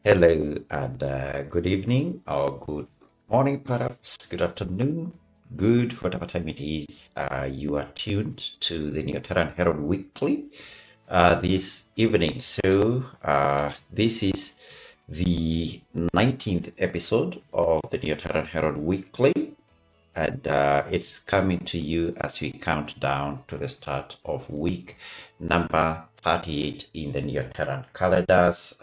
Hello and good evening or good morning, perhaps good afternoon, good whatever time it is. You are tuned to the Neoteran Herald Weekly this evening. So this is the 19th episode of the Neoteran Herald Weekly, and it's coming to you as we count down to the start of week number 38 in the Neoteran calendars.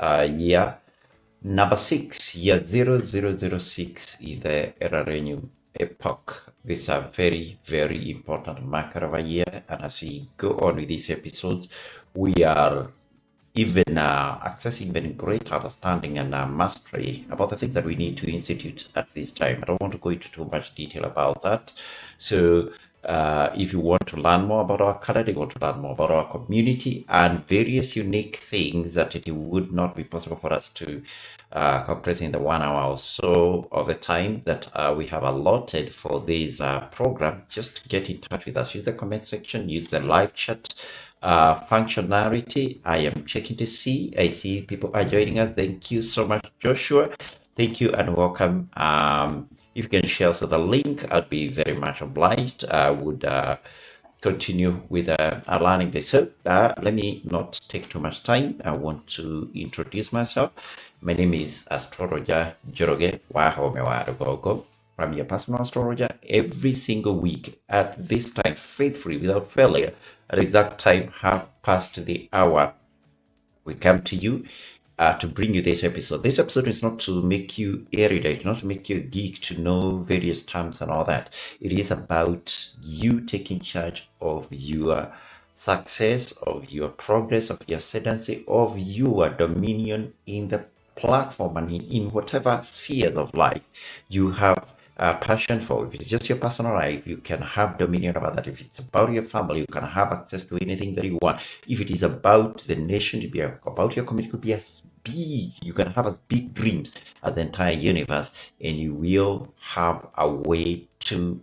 Number 6, year 0006 is the Erarenium epoch. This is a very, very important marker of a year. And as we go on with these episodes, we are even accessing even greater understanding and mastery about the things that we need to institute at this time. I don't want to go into too much detail about that. So if you want to learn more about our calendar, you want to learn more about our community and various unique things that it would not be possible for us to compress in the 1 hour or so of the time that we have allotted for this program, just get in touch with us. Use the comment section, use the live chat functionality. I am checking to see. I see people are joining us. Thank you so much, Joshua. Thank you and welcome. If you can share also the link, I'd be very much obliged. I would continue with learning this. So let me not take too much time. I want to introduce myself. My name is Astrology Joroge Wahomewarugogo. I'm your personal astrologer every single week at this time, faithfully, without failure, at the exact time, half past the hour. We come to you to bring you this episode. This episode is not to make you erudite, not to make you a geek to know various terms and all that. It is about you taking charge of your success, of your progress, of your ascendancy, of your dominion in the platform and in whatever spheres of life you have passion for. If it's just your personal life, you can have dominion over that. If it's about your family, you can have access to anything that you want. If it is about the nation, it be about your community, it could be as big. You can have as big dreams as the entire universe, and you will have a way to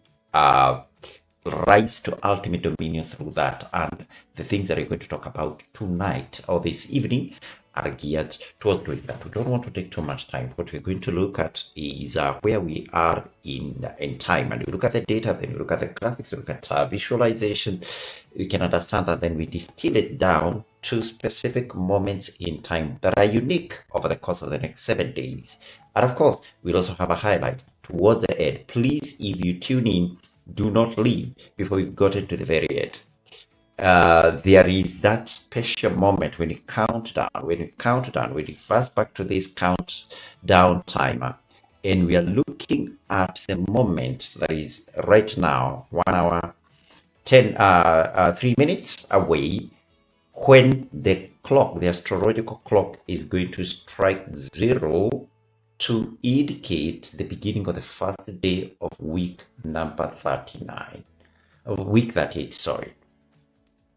rise to ultimate dominion through that. And the things that we're going to talk about tonight or this evening are geared towards doing that. We don't want to take too much time. What we're going to look at is where we are in time. And we look at the data, then we look at the graphics, we look at visualization. We can understand that, then we distill it down to specific moments in time that are unique over the course of the next 7 days. And of course, we'll also have a highlight towards the end. Please, if you tune in, do not leave before we got into the very end. There is that special moment when you count down, when you fast back to this countdown timer, and we are looking at the moment that is right now, 1 hour, 3 minutes away, when the clock, the astrological clock, is going to strike 0 to indicate the beginning of the first day of week number 39, week 38, sorry.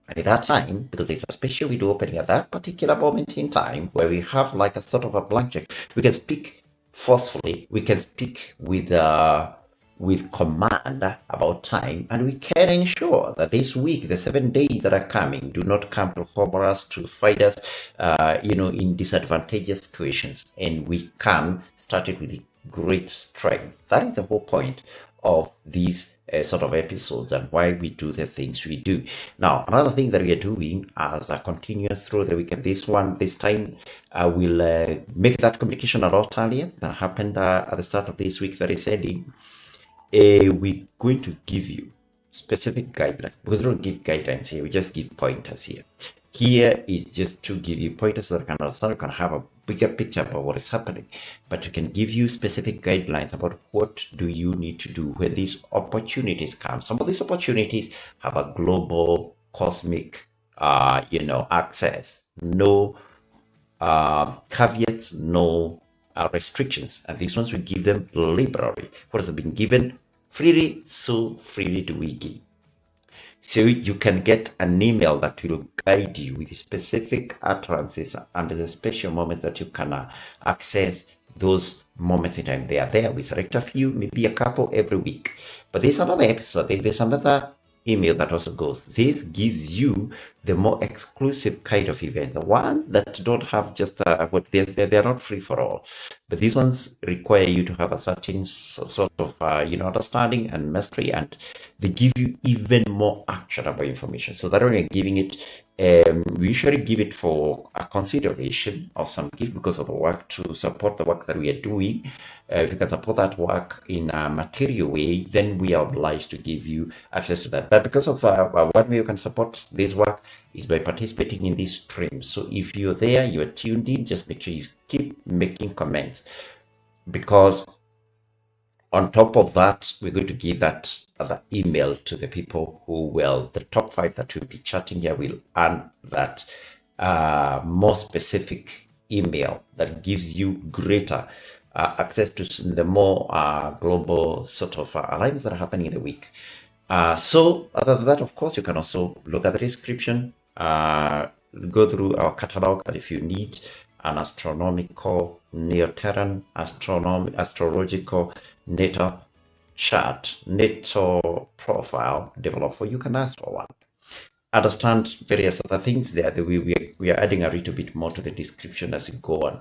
And at that time, because it's a special window opening at that particular moment in time where we have like a sort of a blank check, we can speak forcefully, we can speak with command about time, and we can ensure that this week, the 7 days that are coming, do not come to harbor us, to find us, in disadvantageous situations, and we can start it with great strength. That is the whole point of these sort of episodes and why we do the things we do. Now, another thing that we are doing as a continuous through the weekend, this time I will make that communication a lot earlier that happened at the start of this week that is ending. We're going to give you specific guidelines, because we don't give guidelines here, we just give pointers here. Here is just to give you pointers so that you can understand, you can have a bigger picture about what is happening, but you can give you specific guidelines about what do you need to do when these opportunities come. Some of these opportunities have a global, cosmic, access. No caveats, no restrictions. And these ones we give them liberally. What has been given freely, so freely do we give. So you can get an email that will guide you with specific utterances and the special moments that you can access those moments in time. They are there. We select a few, maybe a couple every week. But there's another episode. There's another email that also goes. This gives you the more exclusive kind of event, the ones that don't have just what they're not free for all, but these ones require you to have a certain sort of understanding and mastery, and they give you even more actionable information. So that when you're giving it, we usually give it for a consideration or some gift because of the work, to support the work that we are doing. If you can support that work in a material way, then we are obliged to give you access to that. But because of one way you can support this work is by participating in these streams. So if you're there, you're tuned in, just make sure you keep making comments, because on top of that, we're going to give that other email to the people who will, the top 5 that will be chatting here will earn that more specific email that gives you greater access to the more global sort of alignments that are happening in the week. So other than that, of course, you can also look at the description, go through our catalog, and if you need an astronomical Neoteran astrological natal chart, natal profile developed for you, can ask for one. Understand various other things there. We are adding a little bit more to the description as we go on.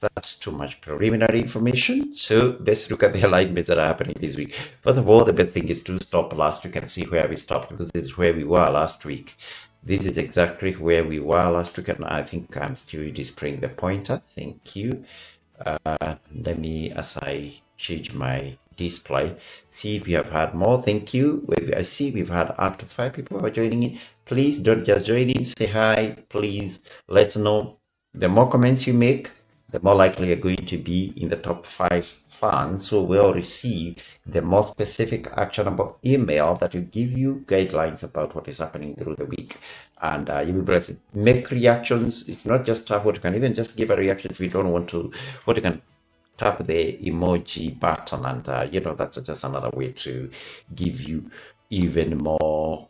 That's too much preliminary information. So let's look at the alignments that are happening this week. First of all, the best thing is to stop last week and see where we stopped, because this is where we were last week. This is exactly where we were last week, and I think I'm still displaying the pointer. Thank you. Let me, as I change my display, see if we have had more. Thank you. I see we've had up to 5 people who are joining in. Please don't just join in, say hi. Please let's know. The more comments you make, the more likely you're going to be in the top 5 fans who will receive the more specific actionable email that will give you guidelines about what is happening through the week. And you will be able to make reactions. It's not just what you can even just give a reaction if you don't want to, what you can tap the emoji button, and that's just another way to give you even more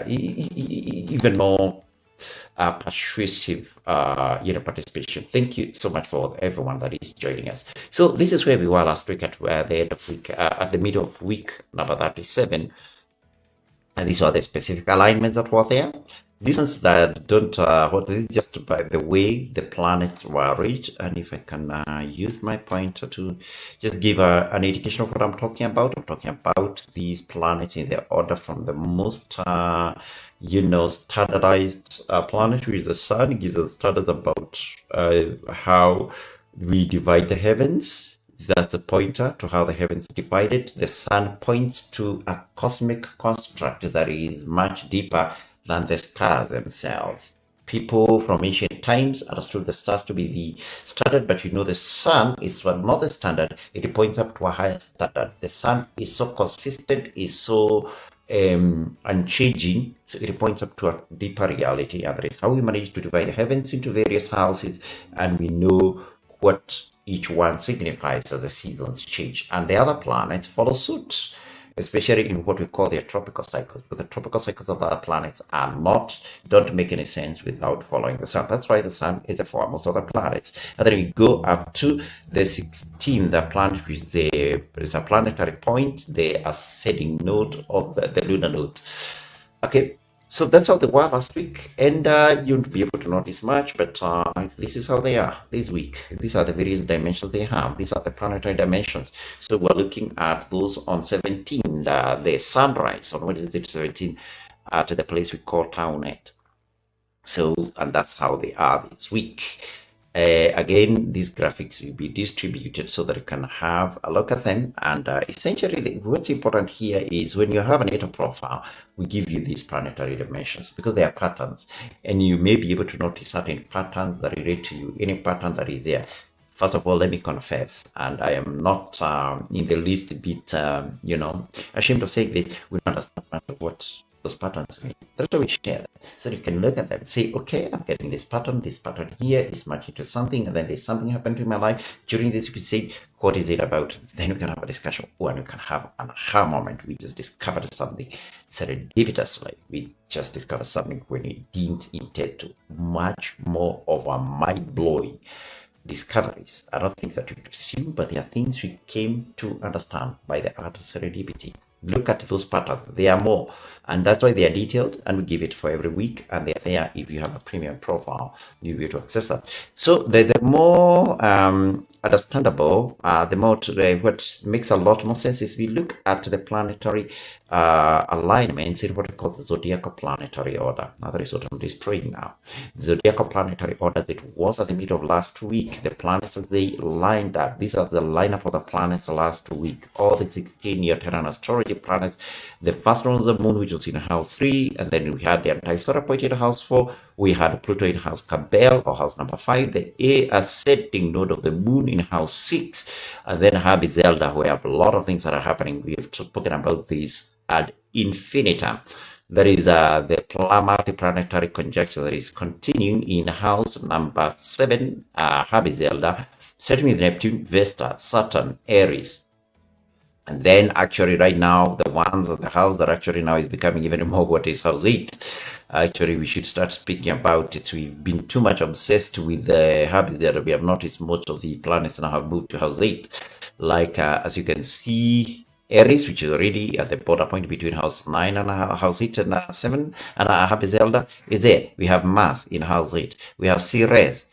even more persuasive participation. Thank you so much for everyone that is joining us. So this is where we were last week at the end of week, at the middle of week number 37, and these are the specific alignments that were there. These ones that don't, this is just by the way the planets were arranged. And if I can use my pointer to just give an indication of what I'm talking about these planets in the order from the most, standardized planet, which is the sun. It gives us standards about how we divide the heavens. That's a pointer to how the heavens are divided. The sun points to a cosmic construct that is much deeper than the stars themselves. People from ancient times understood the stars to be the standard, but the sun is not the standard. It points up to a higher standard. The sun is so consistent, is so unchanging, so it points up to a deeper reality, and that is how we manage to divide the heavens into various houses, and we know what each one signifies as the seasons change, and the other planets follow suit, especially in what we call their tropical cycles. But the tropical cycles of the other planets don't make any sense without following the sun. That's why the sun is the foremost of the planets. And then we go up to the 16th, the planet, which is a planetary point, the ascending node of the lunar node. Okay, so that's how they were last week, and you won't be able to notice much, but this is how they are this week. These are the various dimensions they have. These are the planetary dimensions. So we're looking at those on 17, the sunrise, on what is it, 17, to the place we call Townet. So, and that's how they are this week. Again, these graphics will be distributed so that you can have a look at them. And essentially, what's important here is when you have a natal profile, we give you these planetary dimensions because they are patterns, and you may be able to notice certain patterns that relate to you, any pattern that is there. First of all, let me confess, and I am not in the least bit, ashamed of saying this. We don't understand much of what those patterns mean. That's why we share them, so you can look at them and say, okay, I'm getting this pattern here is matching to something, and then there's something happened in my life during this. You can say, what is it about? Then we can have a discussion, and we can have an aha moment. We just discovered something serendipitously. We just discovered something when we didn't intend to. Much more of a mind-blowing discoveries are not things that we assume, but they are things we came to understand by the art of serendipity. Look at those patterns. There are more. And that's why they are detailed, and we give it for every week. And they're there. If you have a premium profile, you'll be able to access that. So the more understandable, the more what makes a lot more sense is we look at the planetary alignments in what we call the zodiacal planetary order. Now that is what I'm displaying now. The zodiacal planetary order that was at the middle of last week. The planets as they lined up. These are the lineup of the planets last week. All the 16 Neoteran astrology planets. The first one was the moon, which was in house 3, and then we had the anti-solar point in house 4. We had Pluto in house Cabell, or house number 5, the ascending node of the moon in house 6, and then Habi Zelda, where a lot of things that are happening. We have spoken about this ad infinitum. There is the multi-planetary conjunction that is continuing in house number 7, Habi Zelda, setting with Neptune, Vesta, Saturn, Aries. And then actually right now, the ones of the house that actually now is becoming even more what is house 8. Actually, we should start speaking about it. We've been too much obsessed with the habits that we have noticed most of the planets now have moved to house 8. Like, as you can see, Aries, which is already at the border point between house 9 and house 8 and 7, and Happy Zelda is there. We have Mars in house 8. We have Ceres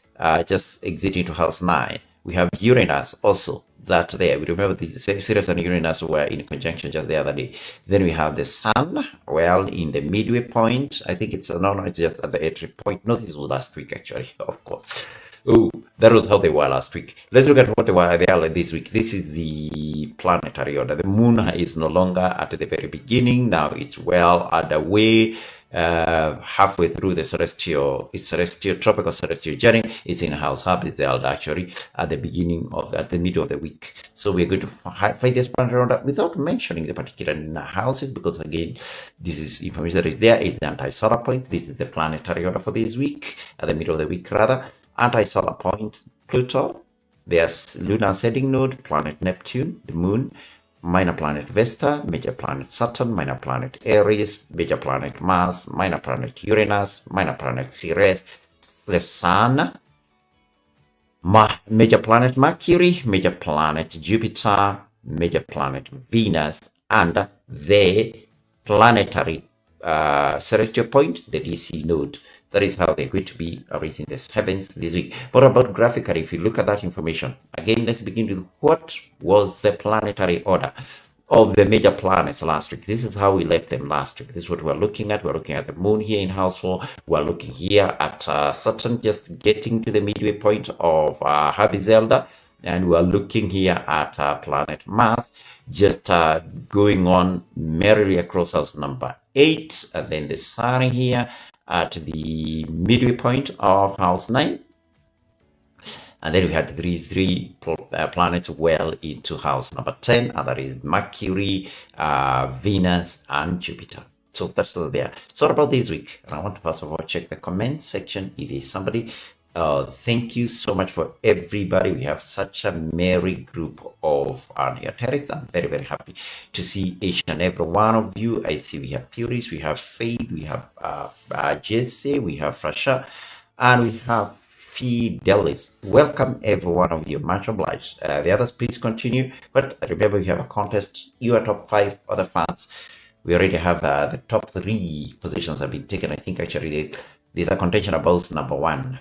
just exiting to house 9. We have Uranus also. That there. We remember the Ceres and Uranus were in conjunction just the other day. Then we have the Sun, well, in the midway point. I think it's it's just at the entry point. No, this was last week, actually, of course. Oh, that was how they were last week. Let's look at what they are like this week. This is the planetary order. The moon is no longer at the very beginning. Now it's well underway. Halfway through the celestial tropical celestial journey. It's in house Habizel actually at the middle of the week. So we're going to find this planetary order without mentioning the particular houses, because again, this is information that is there. It's the anti-solar point. This is the planetary order for this week, at the middle of the week rather. Anti-solar point, Pluto. There's lunar ascending node, planet Neptune, the moon, minor planet Vesta, major planet Saturn, minor planet Aries, major planet Mars, minor planet Uranus, minor planet Ceres, the Sun, major planet Mercury, major planet Jupiter, major planet Venus, and the planetary celestial point, the DC node. That is how they're going to be arranging the heavens this week. But about graphically, if you look at that information, again, let's begin with what was the planetary order of the major planets last week. This is how we left them last week. This is what we're looking at. We're looking at the moon here in house 4. We're looking here at Saturn just getting to the midway point of Habi Zelda. And we're looking here at planet Mars just going on merrily across house number 8. And then the sun here at the midway point of house 9. And then we had three planets well into house number 10, and that is Mercury, Venus, and Jupiter. So that's still there. So what about this week? And I want to first of all check the comment section. If there's somebody, thank you so much for everybody. We have such a merry group of Neoterics. I'm very, very happy to see each and every one of you. I see we have Puris, we have Faith, we have Jesse, we have Frasha, and we have Fidelis. Welcome every one of you. Much obliged. The others, please continue. But remember, we have a contest. You are top 5 other fans. We already have the top 3 positions have been taken. I think actually there's a contention about number 1.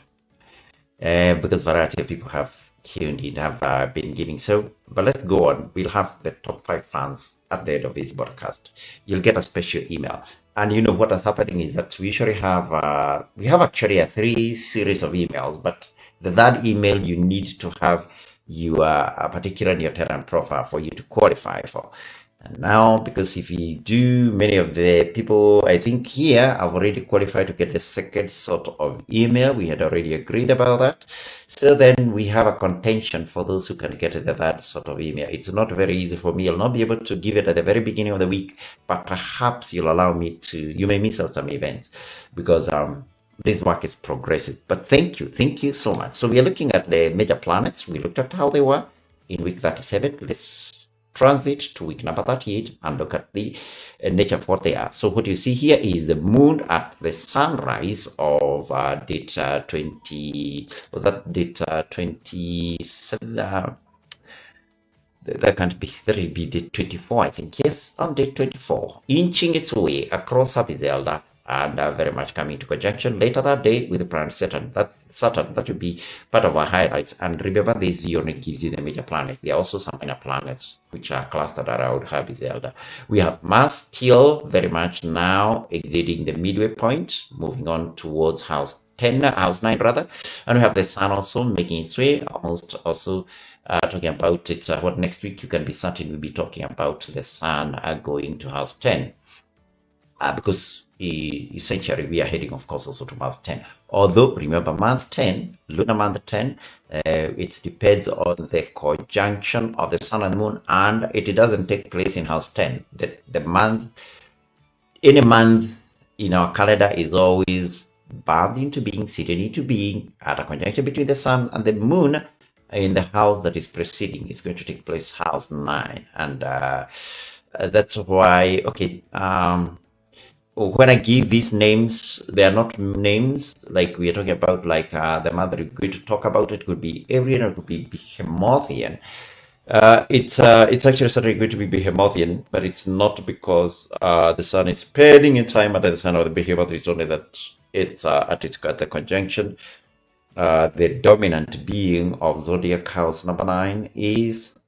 Because variety of people have tuned in, have been giving. So, but let's go on. We'll have the top 5 fans at the end of this broadcast. You'll get a special email. And you know what is happening is that we usually have, we have actually a 3 series of emails, but the third email you need to have your a particular Neoteran profile for you to qualify for. And now, because if you do, many of the people, I think here, have already qualified to get the second sort of email. We had already agreed about that. So then we have a contention for those who can get the third sort of email. It's not very easy for me. I'll not be able to give it at the very beginning of the week, but perhaps you'll allow me to, you may miss out some events because this work is progressive. But thank you so much. So we are looking at the major planets. We looked at how they were in week 37. Let's transit to week number 38 and look at the nature of what they are. So what you see here is the moon at the sunrise of date 20, was that date 27, That can't be, that will be day 24, I think. Yes, on day 24, inching its way across Habizelda and very much coming to conjunction later that day with the planet Saturn. That will be part of our highlights. And remember, this view only gives you the major planets. There are also some minor planets which are clustered around Habizelda. We have Mars still very much now exceeding the midway point, moving on towards house 10, house 9 rather. And we have the Sun also making its way, almost also talking about it. What next week you can be certain we'll be talking about the Sun going to house 10. Because essentially we are heading, of course, also to month 10. Although, remember, month 10, lunar month 10, it depends on the conjunction of the Sun and Moon, and it doesn't take place in house 10. The month, any month in our calendar is always bound into being, seated into being, at a conjunction between the Sun and the Moon in the house that is preceding. It's going to take place house 9, and that's why, okay, when I give these names, they are not names like we are talking about, like the month that we're going to talk about. It could be Arian, or it could be Behemothian. It's actually certainly going to be Behemothian, but it's not because the Sun is spending in time under the Sun, or the Behemoth. It's only that it's at the conjunction. The dominant being of zodiac house number 9 is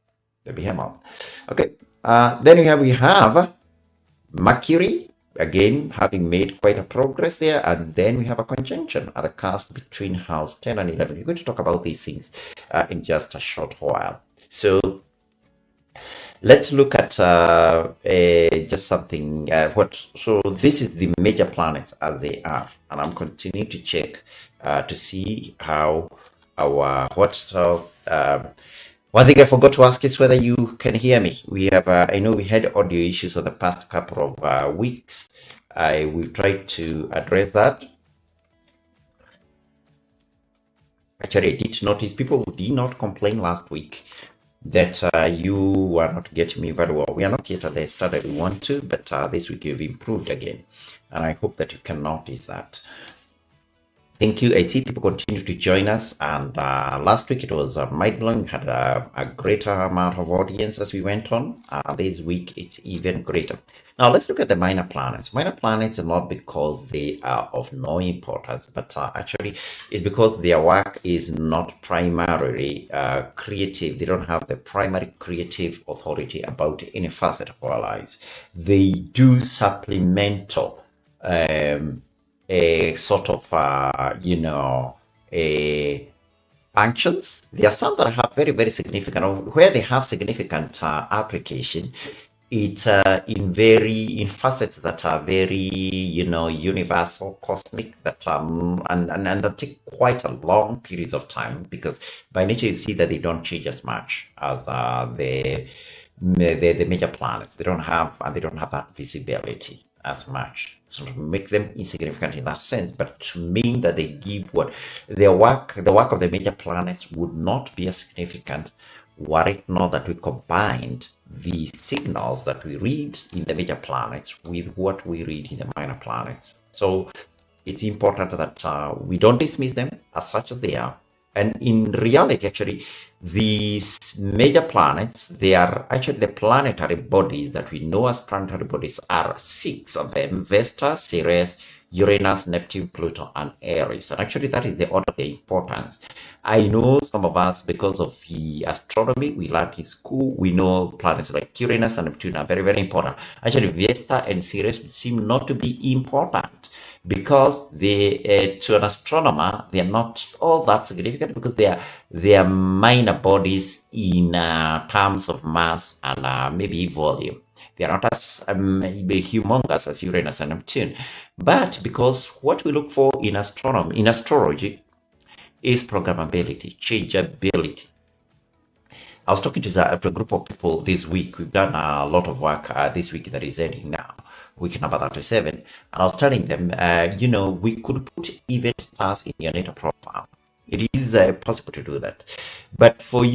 the Behemoth. Okay, then we have Mercury, again having made quite a progress there, and then we have a conjunction at the cusp between house 10 and 11. We're going to talk about these things in just a short while. So let's look at just something. So this is the major planets as they are, and I'm continuing to check to see how our one thing I forgot to ask is whether you can hear me. We have I know we had audio issues on the past couple of weeks. I will try to address that. Actually, I did notice people who did not complain last week that you were not getting me very well. We are not yet at the standard we want to, but this week you've improved again, and I hope that you can notice that. Thank you. I see people continue to join us, and last week it was mind-blowing. We had a greater amount of audience as we went on. This week it's even greater. Now let's look at the minor planets. Minor planets are not because they are of no importance, but actually it's because their work is not primarily creative. They don't have the primary creative authority about any facet of our lives. They do supplemental a sort of, functions. There are some that have very, very significant, or where they have significant application. It's in facets that are very, universal, cosmic, that and that take quite a long period of time, because by nature you see that they don't change as much as the major planets. They don't have that visibility as much, so to make them insignificant in that sense, but to mean that they give what the work of the major planets would not be as significant were it not that we combined the signals that we read in the major planets with what we read in the minor planets. So it's important that we don't dismiss them as such as they are. And in reality, actually, these major planets, they are actually the planetary bodies that we know as planetary bodies, are 6 of them: Vesta, Ceres, Uranus, Neptune, Pluto, and Aries. And actually, that is the order of their importance. I know some of us, because of the astronomy we learned in school, we know planets like Uranus and Neptune are very, very important. Actually, Vesta and Ceres seem not to be important, because they, to an astronomer, they are not all that significant, because they are minor bodies in terms of mass and maybe volume. They are not as humongous as Uranus and Neptune. But because what we look for in astrology, is programmability, changeability. I was talking to a group of people this week. We've done a lot of work this week that is ending now, week number 37, and I was telling them, we could put even stars in your natal profile. It is possible to do that, but for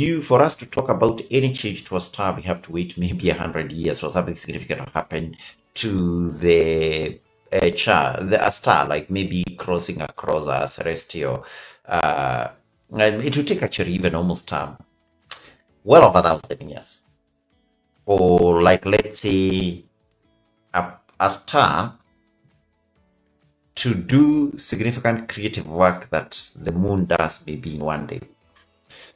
us to talk about any change to a star, we have to wait maybe 100 years for something significant to happen to a star, like maybe crossing across a celestial. And it will take actually even almost well over 1,000 years or like, let's say, a star to do significant creative work that the moon does maybe in one day.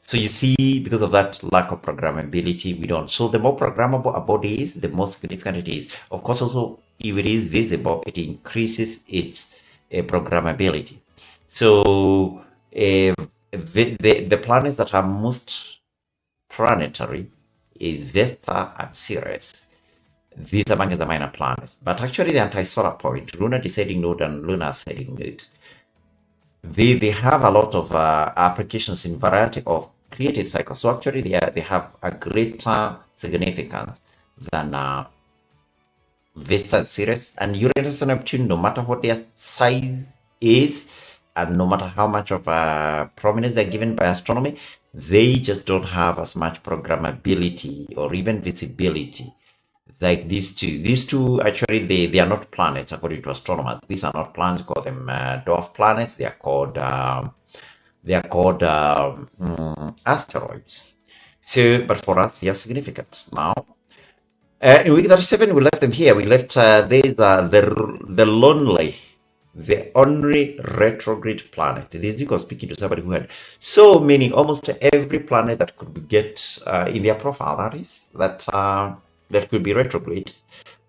So you see, because of that lack of programmability, we don't. So the more programmable a body is, the more significant it is. Of course, also, if it is visible, it increases its programmability. So the planets that are most planetary is Vesta and Ceres. These are among the minor planets. But actually, the anti-solar point, lunar descending node and lunar ascending node, they have a lot of applications in variety of creative cycles. So actually, they have a greater significance than Vesta and Ceres. And Uranus and Neptune, no matter what their size is, and no matter how much of prominence they're given by astronomy, they just don't have as much programmability or even visibility like these two. These two, actually, they are not planets according to astronomers. These are not planets. Call them dwarf planets. They are called asteroids. So, but for us, they are significant. Now, in week 37, we left them here. We left the lonely, the only retrograde planet. This week I was speaking to somebody who had so many, almost every planet that could get in their profile, that could be retrograde,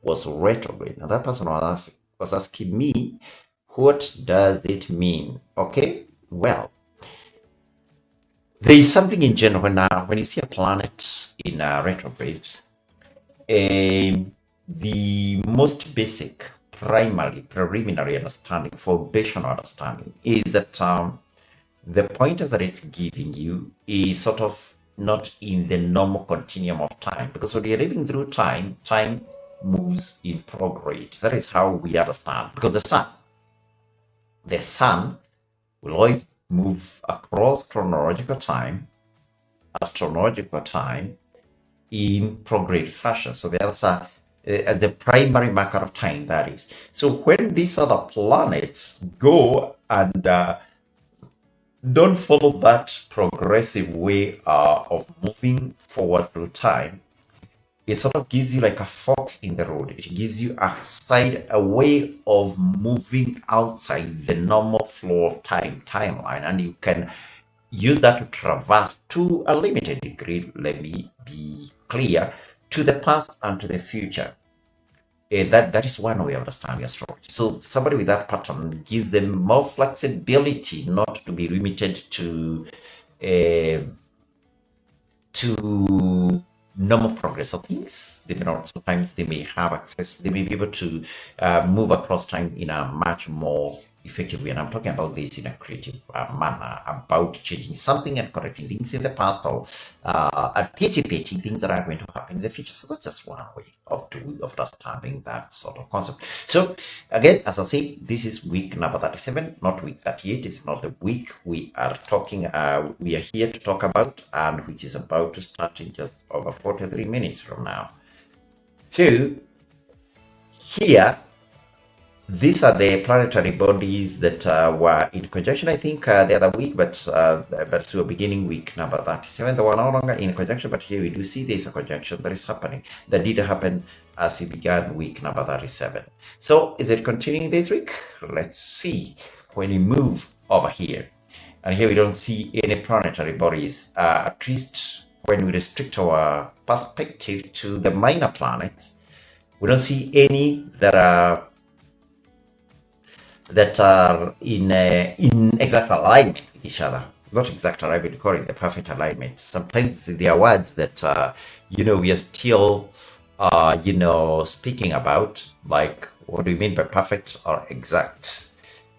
was retrograde. Now that person was asking me, what does it mean? Okay, well, there is something in general when you see a planet in retrograde. The most basic, primary, preliminary understanding, foundational understanding is that the pointers that it's giving you is sort of not in the normal continuum of time, because when you're living through time, time moves in prograde. That is how we understand, because the sun will always move across chronological time, astrological time, in prograde fashion. So there's as the primary marker of time, that is. So when these other planets go and don't follow that progressive way of moving forward through time, it sort of gives you like a fork in the road. It gives you a way of moving outside the normal flow of timeline, and you can use that to traverse to a limited degree, let me be clear, to the past and to the future. That is one way of understanding astrology. So somebody with that pattern gives them more flexibility, not to be limited to normal progress of things. Sometimes they may have access, they may be able to move across time in a much more effective way. And I'm talking about this in a creative manner, about changing something and correcting things in the past, or anticipating things that are going to happen in the future. So that's just one way of understanding that sort of concept. So again, as I say, this is week number 37, not week 38. It's not the week we are talking, we are here to talk about, and which is about to start in just over 43 minutes from now. So here, these are the planetary bodies that were in conjunction, I think, the other week, but so beginning week number 37, they were no longer in conjunction, but here we do see there's a conjunction that is happening, that did happen as we began week number 37. So is it continuing this week? Let's see. When we move over here, and here we don't see any planetary bodies, at least when we restrict our perspective to the minor planets, we don't see any that are in exact alignment with each other. Not exact alignment, call it the perfect alignment. Sometimes there are words that we are still speaking about, like what do you mean by perfect or exact?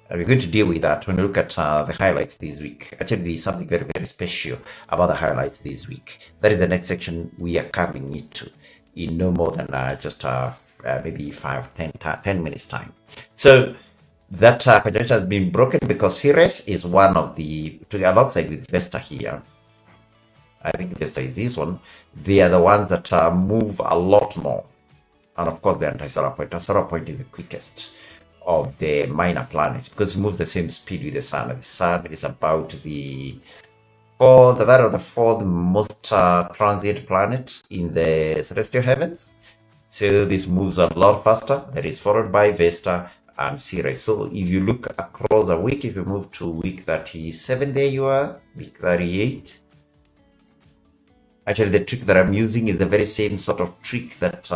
And we're going to deal with that when we look at the highlights this week. Actually, there's something very, very special about the highlights this week. That is the next section we are coming into in no more than just maybe 10 minutes time. So that conjunction has been broken because Ceres is one of the, alongside with Vesta here, I think Vesta is this one, they are the ones that move a lot more. And of course the anti-solar point. The solar point is the quickest of the minor planets because it moves the same speed with the sun. The sun is about the that or the fourth most transient planet in the celestial heavens. So this moves a lot faster. That is followed by Vesta and Ceres. So if you look across a week, if you move to week 37, there you are, week 38. Actually, the trick that I'm using is the very same sort of trick that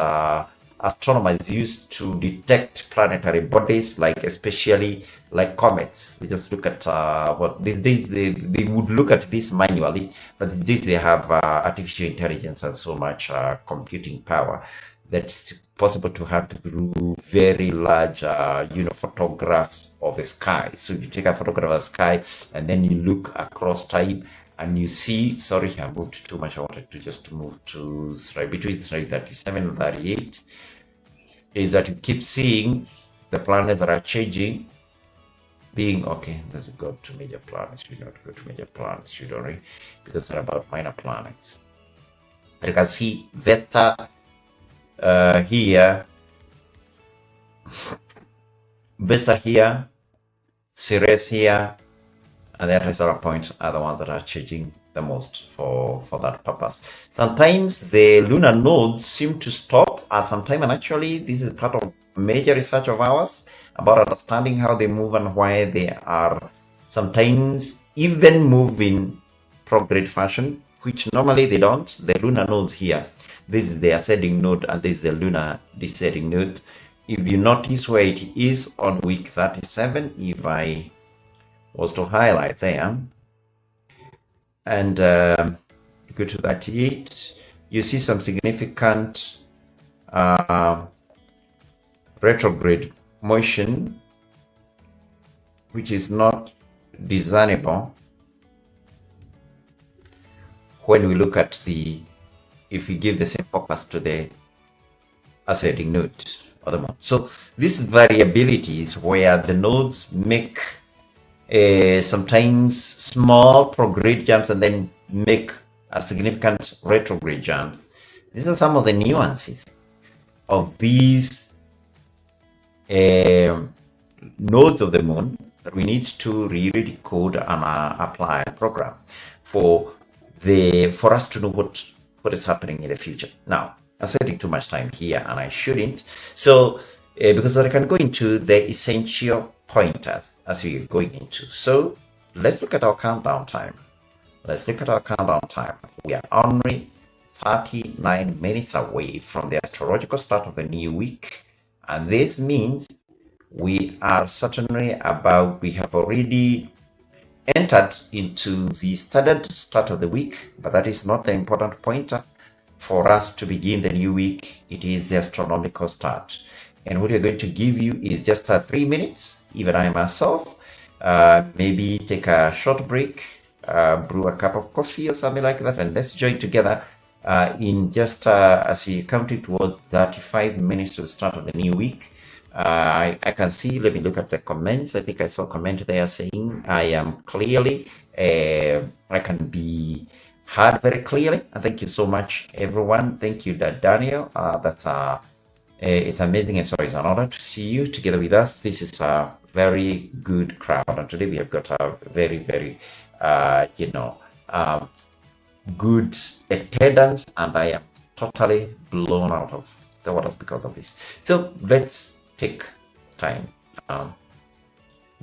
astronomers use to detect planetary bodies, like especially like comets. They just look at what these days they would look at this manually, but these days they have artificial intelligence and so much computing power that it's possible to hunt through very large, photographs of the sky. So you take a photograph of the sky and then you look across time and you see, sorry, I moved too much. I wanted to just move to between 37 and 38, is that you keep seeing the planets that are changing being, okay, let's go to major planets. We don't go to major planets, you don't, because they're about minor planets. You can see Vesta here, Vesta here, Ceres here, and the rest of points are the ones that are changing the most for that purpose. Sometimes the lunar nodes seem to stop at some time, and actually this is part of major research of ours about understanding how they move and why they are sometimes even move in prograde fashion, which normally they don't. The lunar nodes here, this is the ascending node and this is the lunar descending node. If you notice where it is on week 37, if I was to highlight there and go to 38, you see some significant retrograde motion, which is not discernible when we look at if we give the same focus to the ascending node or the moon. So this variability is where the nodes make sometimes small prograde jumps and then make a significant retrograde jump. These are some of the nuances of these nodes of the moon that we need to really decode and apply a program for us to know what is happening in the future. Now, I'm spending too much time here and I shouldn't. So because I can go into the essential pointers as we are going into. So let's look at our countdown time. We are only 39 minutes away from the astrological start of the new week. And this means we are certainly we have already entered into the standard start of the week, but that is not the important pointer for us to begin the new week. It is the astronomical start. And what we're going to give you is just 3 minutes, even I myself, maybe take a short break, brew a cup of coffee or something like that, and let's join together in just as we counting towards 35 minutes to the start of the new week. I can see, let me look at the comments. I think I saw a comment there saying I am clearly, I can be heard very clearly. And thank you so much, everyone. Thank you, Daniel. It's amazing, and so it's an honor to see you together with us. This is a very good crowd, and today we have got a very, very, good attendance, and I am totally blown out of the waters because of this. So let's take time.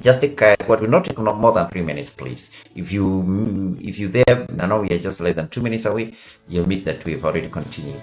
Just take what will not take more than 3 minutes, please. If you there, I know we are just less than 2 minutes away, you'll meet that we've already continued.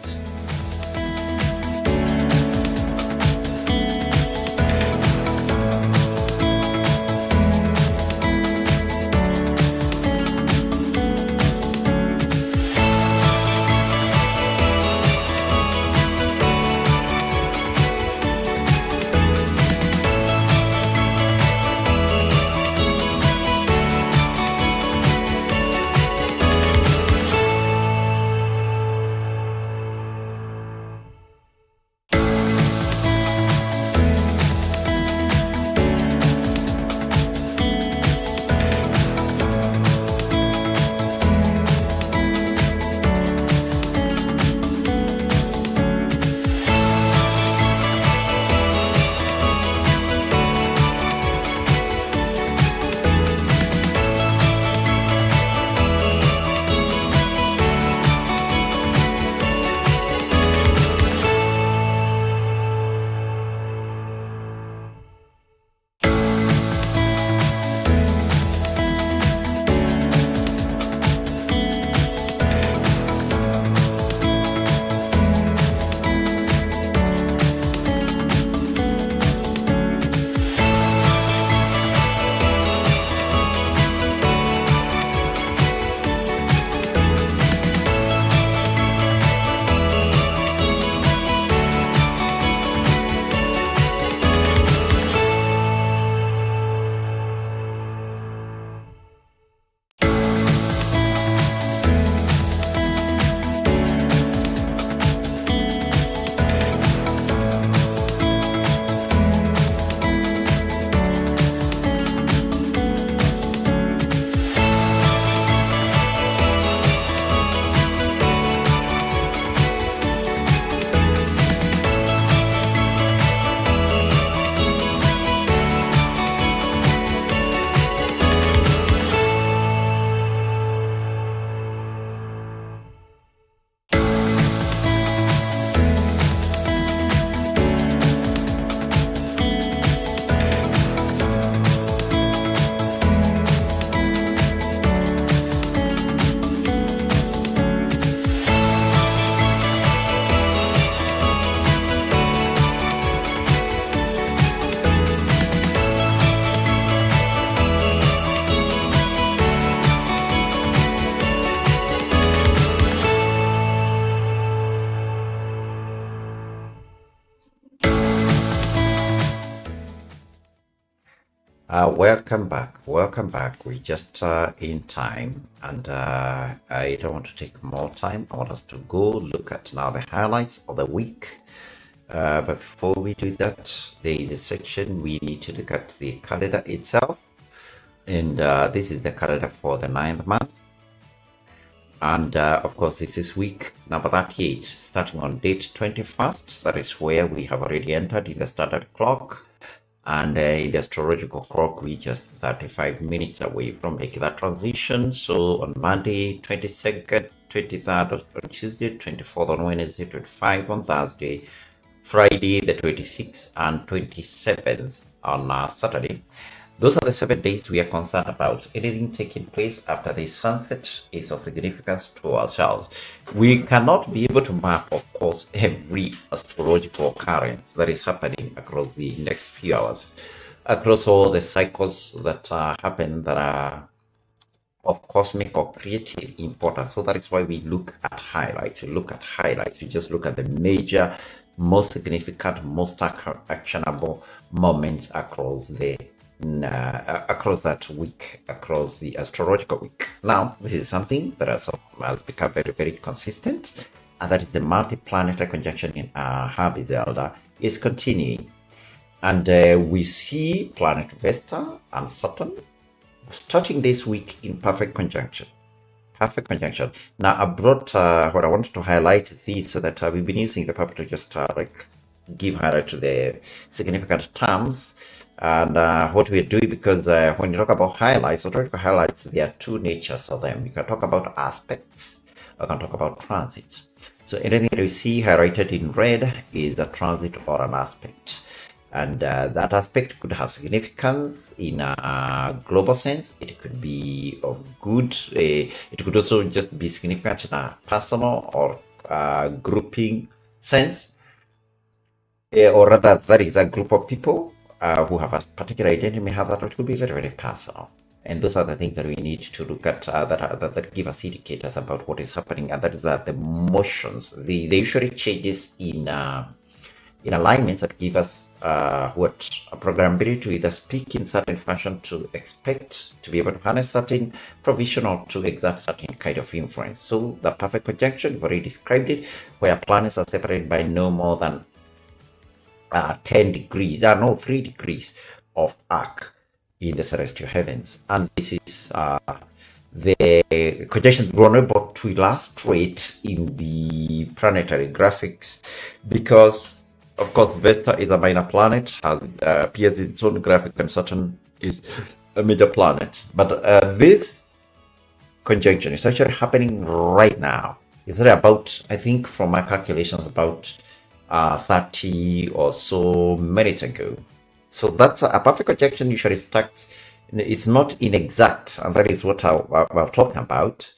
Welcome back. Welcome back. We're just in time, and I don't want to take more time. I want us to go look at now the highlights of the week. But before we do that, there is a section we need to look at the calendar itself. And this is the calendar for the 9th month. And of course, this is week number 38, starting on date 21st. That is where we have already entered in the standard clock. And in the astrological clock, we just 35 minutes away from making that transition. So on Monday, 22nd, 23rd on Tuesday, 24th on Wednesday, 25th on Thursday, Friday the 26th, and 27th on Saturday. Those are the 7 days we are concerned about. Anything taking place after the sunset is of significance to ourselves. We cannot be able to map, of course, every astrological occurrence that is happening across the next few hours, across all the cycles that happen that are of cosmic or creative importance. So that is why we look at highlights. We just look at the major, most significant, most actionable moments across that week, across the astrological week. Now, this is something that has become very, very consistent, and that is the multi-planetary conjunction in Habizelda is continuing. And we see planet Vesta and Saturn starting this week in perfect conjunction. Now, I brought what I wanted to highlight is that we've been using the puppet to just give highlight to the significant terms. And what we're doing, because when you talk about highlights, there are two natures of them. You can talk about aspects, or you can talk about transits. So anything that you see highlighted in red is a transit or an aspect. And that aspect could have significance in a global sense. It could be of good. It could also just be significant in a personal or grouping sense. Or rather, that is a group of people who have a particular identity may have that, it could be very, very personal. And those are the things that we need to look at that give us indicators about what is happening, and that is the motions, the usually changes in alignments that give us what a programmability to either speak in certain fashion, to expect to be able to harness certain provision, or to exert certain kind of influence. So the perfect conjunction, we've already described it, where planets are separated by no more than 10 degrees, 3 degrees of arc in the celestial heavens. And this is the conjunctions we're unable to illustrate in the planetary graphics, because of course Vesta is a minor planet, appears in its own graphic, and Saturn is a major planet. But this conjunction is actually happening right now. It's about, I think from my calculations, about 30 or so minutes ago. So that's a perfect conjunction usually starts, it's not inexact, and that is what we're talking about.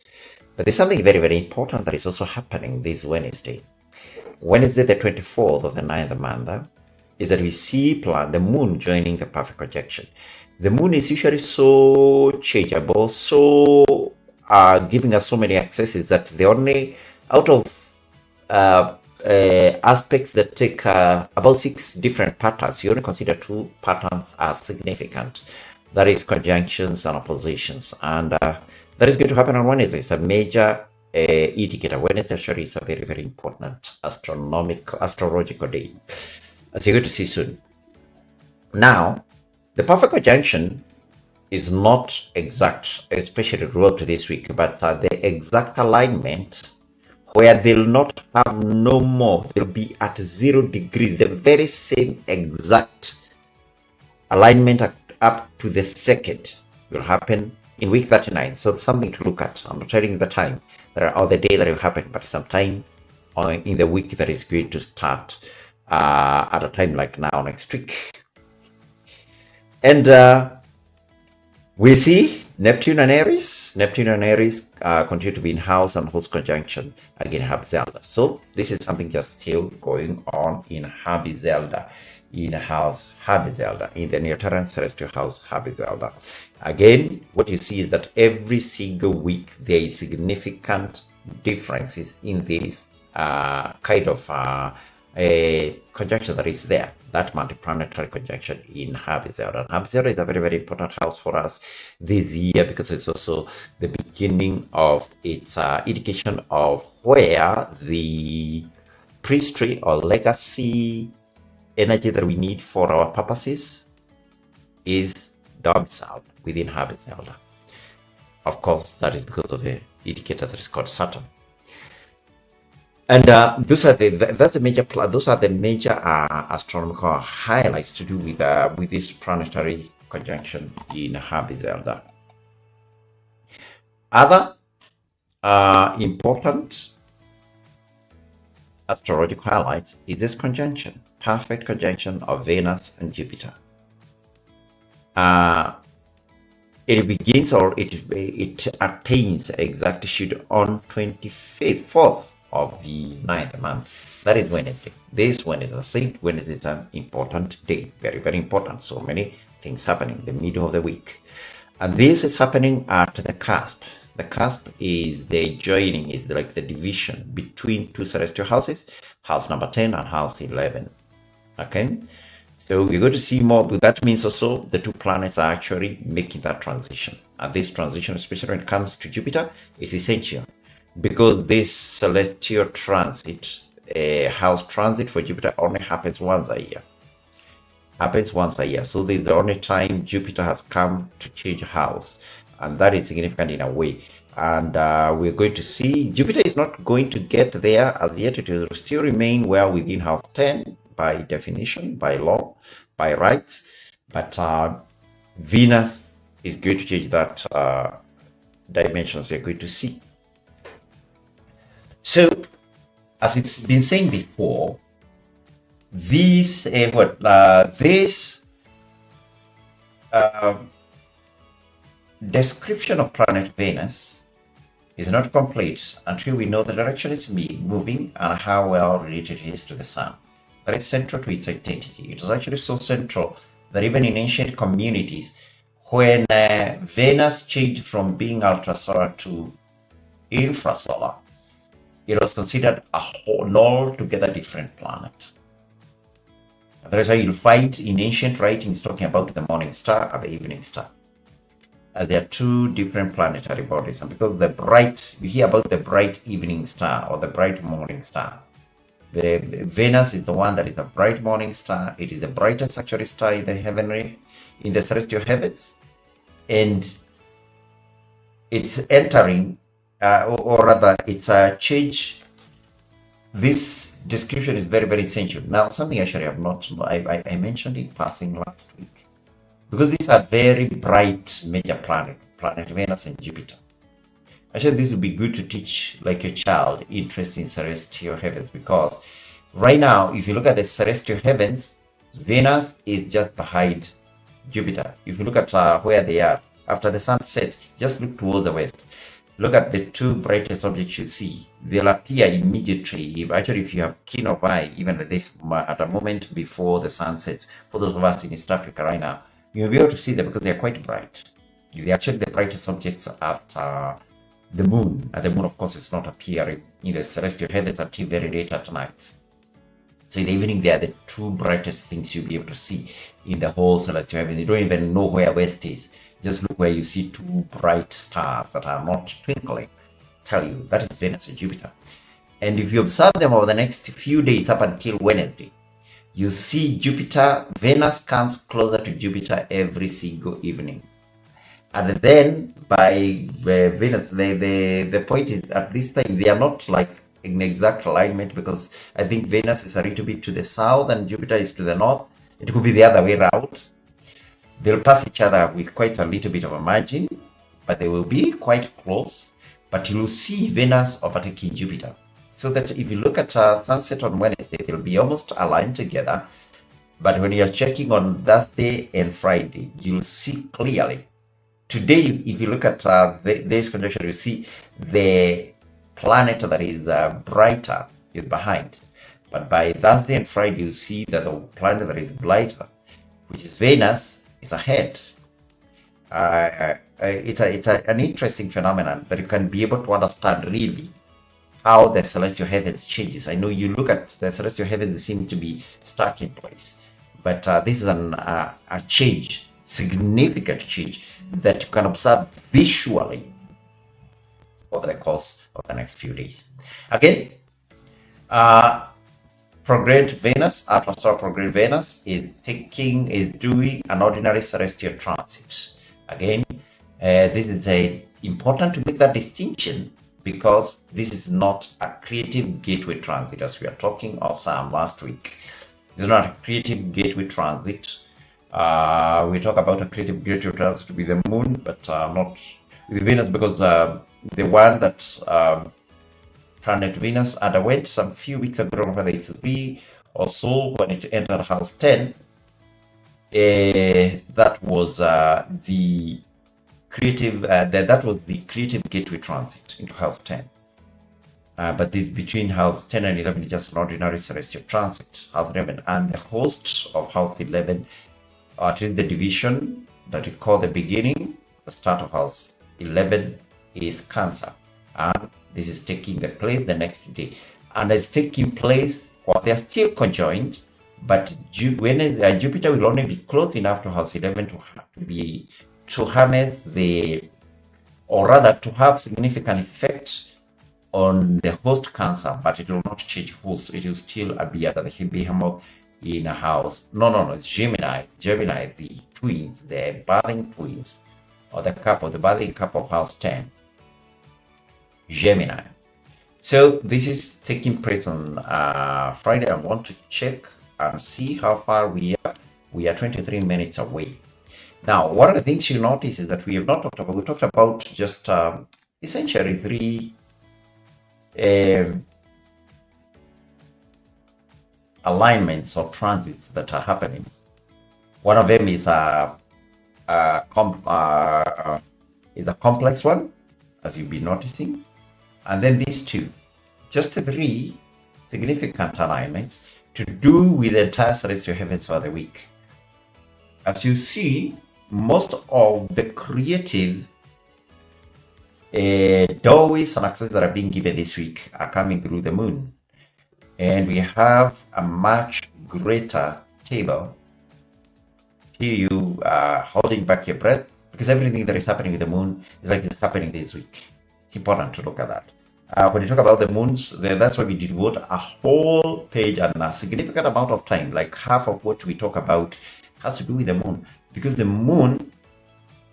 But there's something very, very important that is also happening this Wednesday. Wednesday, the 24th of the 9th month, is that we see the moon joining the perfect conjunction. The moon is usually so changeable, so giving us so many accesses, that the only out of aspects that take about 6 different patterns, you only consider 2 patterns as significant. That is conjunctions and oppositions, and that is going to happen on Wednesday. It's a major indicator. Wednesday actually is a very, very important astrological day, as you're going to see soon. Now, the perfect conjunction is not exact, especially throughout this week, but the exact alignment, where they'll not have no more, they'll be at 0 degrees, the very same exact alignment up to the second will happen in week 39. So it's something to look at. I'm not telling you the time or the day that it will happen, but sometime in the week that is going to start at a time like now next week. And we see Neptune and Aries continue to be in house and host conjunction again Habizelda. So this is something just still going on in Habizelda, in house Habizelda, in the Neoteran celestial house Habizelda. Again, what you see is that every single week there is significant differences in this kind of a conjunction that is there. that multi-planetary conjunction in Habit Zelda. Habit Zelda is a very, very important house for us this year because it's also the beginning of its indication of where the priestry or legacy energy that we need for our purposes is domiciled within Habit Zelda. Of course, that is because of the indicator that is called Saturn. And those are the major astronomical highlights to do with this planetary conjunction in Habit Zelda. Other important astrological highlights is this conjunction, perfect conjunction of Venus and Jupiter. It begins or it attains exactitude on 24th of the 9th month. That is Wednesday. This Wednesday, I think Wednesday is an important day, very, very important. So many things happening in the middle of the week. And this is happening at the cusp. The cusp is the joining, is like the division between two celestial houses, house number 10 and house 11. Okay? So we're going to see more, but that means also the two planets are actually making that transition. And this transition, especially when it comes to Jupiter, is essential because this celestial transit, house transit for Jupiter only happens once a year. So this is the only time Jupiter has come to change house. And that is significant in a way. And we're going to see Jupiter is not going to get there as yet. It will still remain well within house 10 by definition, by law, by rights. But Venus is going to change that dimensions you're going to see. So, as it's been saying before, this description of planet Venus is not complete until we know the direction it's moving and how well related it is to the Sun. That is central to its identity. It is actually so central that even in ancient communities, when Venus changed from being ultrasolar to infrasolar, it was considered an altogether different planet. That is why you'll find in ancient writings talking about the morning star and the evening star. There are two different planetary bodies, and because you hear about the bright evening star or the bright morning star. The Venus is the one that is a bright morning star. It is the brightest actually star in the celestial heavens, and it's entering, or rather, it's a change. This description is very, very essential. Now, something actually I mentioned in passing last week, because these are very bright major planet Venus and Jupiter. Actually, this would be good to teach like a child interest in celestial heavens, because right now, if you look at the celestial heavens, Venus is just behind Jupiter. If you look at where they are, after the sun sets, just look towards the west. Look at the two brightest objects you see. They'll appear immediately. If you have keen of eye, even at a moment before the sun sets, for those of us in East Africa right now, you'll be able to see them because they're quite bright. They're actually the brightest objects at the moon. And the moon, of course, is not appearing in the celestial heavens until very late at night. So in the evening, they are the two brightest things you'll be able to see in the whole celestial heavens. You don't even know where west is. Just look where you see two bright stars that are not twinkling. Tell you that is Venus and Jupiter. And if you observe them over the next few days up until Wednesday, you see Venus comes closer to Jupiter every single evening. And then by Venus, the point is at this time, they are not like in exact alignment, because I think Venus is a little bit to the south and Jupiter is to the north. It could be the other way around. They'll pass each other with quite a little bit of a margin, but they will be quite close. But you will see Venus overtaking Jupiter. So that if you look at sunset on Wednesday, they'll be almost aligned together. But when you're checking on Thursday and Friday, you'll see clearly. Today, if you look at this conjunction, you see the planet that is brighter is behind. But by Thursday and Friday, you see that the planet that is brighter, which is Venus, is ahead. It's an interesting phenomenon that you can be able to understand really how the celestial heavens changes. I know you look at the celestial heavens, they seem to be stuck in place. but this is a change, significant change that you can observe visually over the course of the next few days. Again, prograde Venus, atmosphere prograde Venus is doing an ordinary celestial transit. Again, this is important to make that distinction, because this is not a creative gateway transit, as we are talking of some last week. It's not a creative gateway transit. We talk about a creative gateway transit with the moon, but not with Venus, because the one that planet Venus underwent some few weeks ago, whether it's 3 or so, when it entered house 10, that was the creative gateway transit into house 10. But between house 10 and 11 is just an ordinary celestial transit. House 11 and the host of house 11, at least the division that we call the beginning, the start of house 11, is Cancer. And this is taking the place the next day. And it's taking place, or they are still conjoined, but Jupiter will only be close enough to house 11 to harness to have significant effect on the host Cancer, but it will not change host. It will still be under the behemoth in a house. No, it's Gemini, the twins, the birthing twins, or the birthing couple of house 10. Gemini. So this is taking place on Friday. I want to check and see how far we are. We are 23 minutes away. Now, one of the things you notice is that we have not talked about. We talked about just essentially 3 alignments or transits that are happening. One of them is a complex one, as you'll be noticing. And then these 2, just 3 significant alignments to do with the entire celestial heavens for the week. As you see, most of the creative doorways and access that are being given this week are coming through the moon. And we have a much greater table till you holding back your breath, because everything that is happening with the moon is like it's happening this week. It's important to look at that. When you talk about the moons, that's why we devote a whole page and a significant amount of time, like half of what we talk about has to do with the moon, because the moon